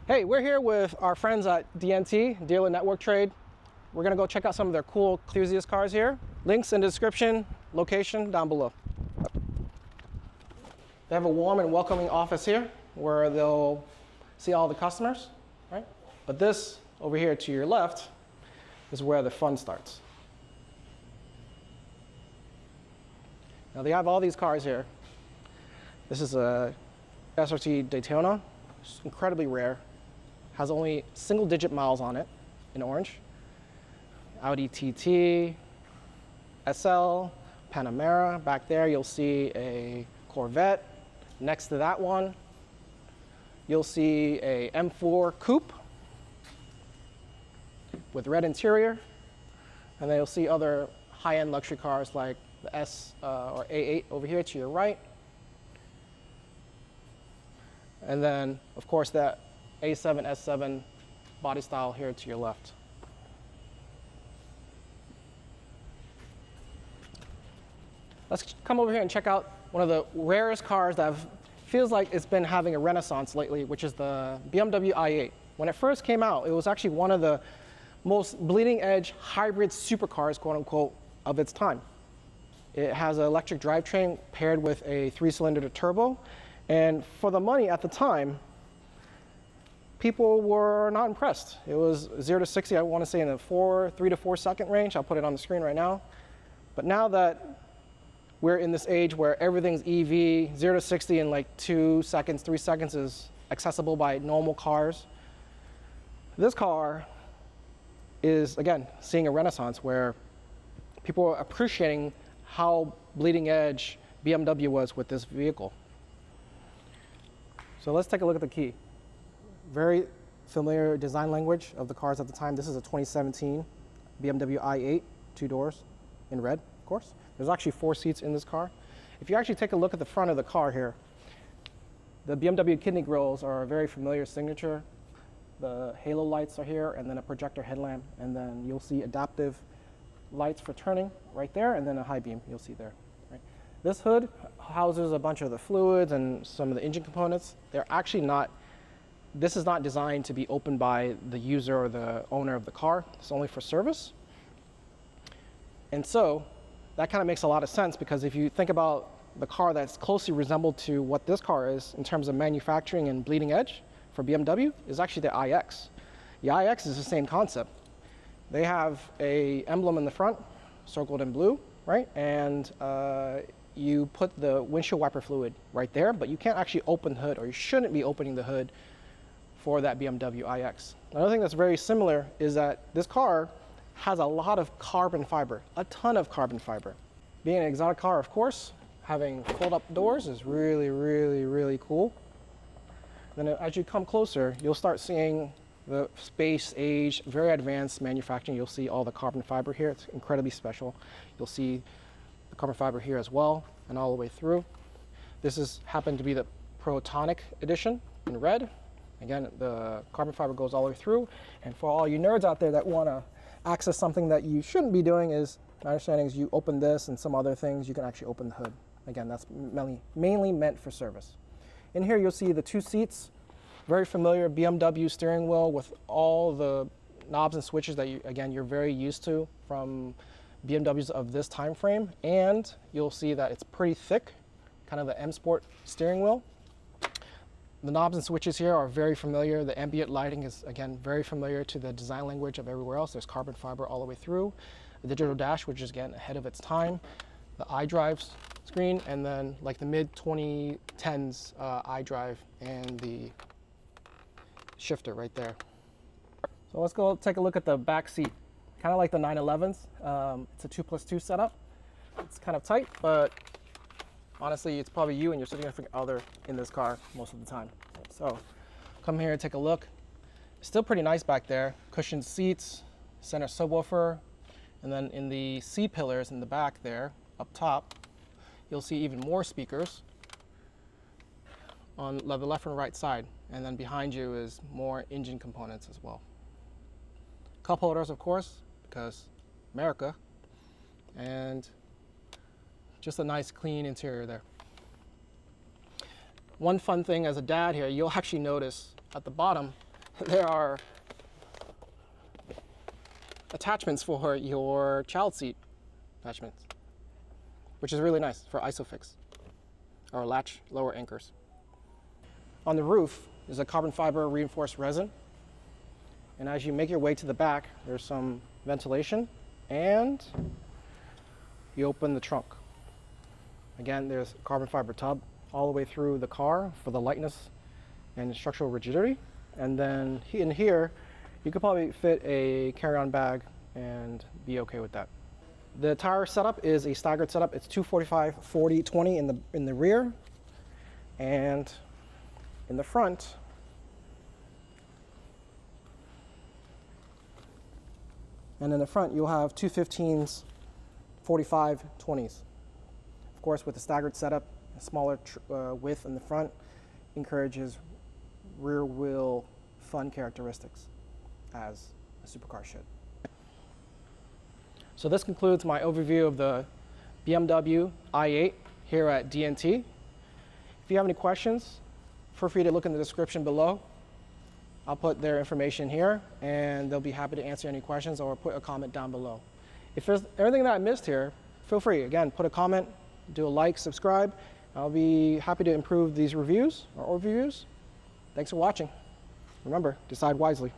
Hey, we're here with our friends at DNT, Dealer Network Trade. We're gonna go check out some of their cool enthusiast cars here. Links in the description, location down below. They have a warm and welcoming office here where they'll see all the customers, right? But this over here to your left is where the fun starts. Now they have all these cars here. This is a SRT Daytona, it's incredibly rare. Has only single-digit miles on it in orange. Audi TT, SL, Panamera. Back there you'll see a Corvette. Next to that one, you'll see a M4 Coupe with red interior. And then you'll see other high-end luxury cars like the S or A8 over here to your right. And then, of course, that A7, S7 body style here to your left. Let's come over here and check out one of the rarest cars that feels like it's been having a renaissance lately, which is the BMW i8. When it first came out, it was actually one of the most bleeding edge hybrid supercars, quote unquote, of its time. It has an electric drivetrain paired with a 3-cylinder turbo. And for the money at the time, people were not impressed. It was 0 to 60, I want to say in the 3 to 4 second range. I'll put it on the screen right now. But now that we're in this age where everything's EV, 0 to 60 in like 2 seconds, 3 seconds is accessible by normal cars. This car is, again, seeing a renaissance where people are appreciating how bleeding edge BMW was with this vehicle. So let's take a look at the key. Very familiar design language of the cars at the time. This is a 2017 BMW i8, 2 doors in red, of course. There's actually 4 seats in this car. If you actually take a look at the front of the car here, the BMW kidney grills are a very familiar signature. The halo lights are here, and then a projector headlamp, and then you'll see adaptive lights for turning right there, and then a high beam you'll see there. Right? This hood houses a bunch of the fluids and some of the engine components. They're actually not, this is not designed to be opened by the user or the owner of the car. It's only for service. And so that kind of makes a lot of sense, because if you think about the car that's closely resembled to what this car is in terms of manufacturing and bleeding edge for BMW is actually the iX. The iX is the same concept. They have a emblem in the front, circled in blue, right? And you put the windshield wiper fluid right there, but you can't actually open the hood, or you shouldn't be opening the hood for that BMW iX. Another thing that's very similar is that this car has a lot of carbon fiber, a ton of carbon fiber. Being an exotic car, of course, having fold-up doors is really, really, really cool. Then as you come closer, you'll start seeing the space age, very advanced manufacturing. You'll see all the carbon fiber here. It's incredibly special. You'll see the carbon fiber here as well, and all the way through. This is happened to be the Protonic edition in red. Again, the carbon fiber goes all the way through. And for all you nerds out there that want to access something that you shouldn't be doing, is my understanding is you open this and some other things, you can actually open the hood. Again, that's mainly meant for service. In here, you'll see the 2 seats, very familiar BMW steering wheel with all the knobs and switches that you're very used to from BMWs of this time frame. And you'll see that it's pretty thick, kind of the M Sport steering wheel. The knobs and switches here are very familiar. The ambient lighting is, again, very familiar to the design language of everywhere else. There's carbon fiber all the way through. The digital dash, which is, again, ahead of its time. The iDrive screen, and then like the mid-2010s iDrive and the shifter right there. So let's go take a look at the back seat. Kind of like the 911s. It's a 2+2 setup. It's kind of tight, but honestly, it's probably you and your significant other in this car most of the time. So come here and take a look. It's still pretty nice back there. Cushioned seats, center subwoofer, and then in the C pillars in the back there, up top, you'll see even more speakers on the left and right side. And then behind you is more engine components as well. Cup holders, of course, because America. And just a nice clean interior there. One fun thing as a dad here, you'll actually notice at the bottom, there are attachments for your child seat attachments, which is really nice for ISOFIX or latch lower anchors. On the roof is a carbon fiber reinforced resin. And as you make your way to the back, there's some ventilation, and you open the trunk. Again, there's a carbon fiber tub all the way through the car for the lightness and structural rigidity. And then in here, you could probably fit a carry-on bag and be okay with that. The tire setup is a staggered setup. It's 245, 40, 20 in the rear, and in the front, you'll have 215s, 45, 20s. Of course, with the staggered setup, a smaller width in the front encourages rear wheel fun characteristics, as a supercar should. So this concludes my overview of the BMW i8 here at DNT. If you have any questions, feel free to look in the description below. I'll put their information here, and they'll be happy to answer any questions or put a comment down below. If there's anything that I missed here, feel free, again, put a comment, do a like, subscribe. I'll be happy to improve these reviews or overviews. Thanks for watching. Remember, decide wisely.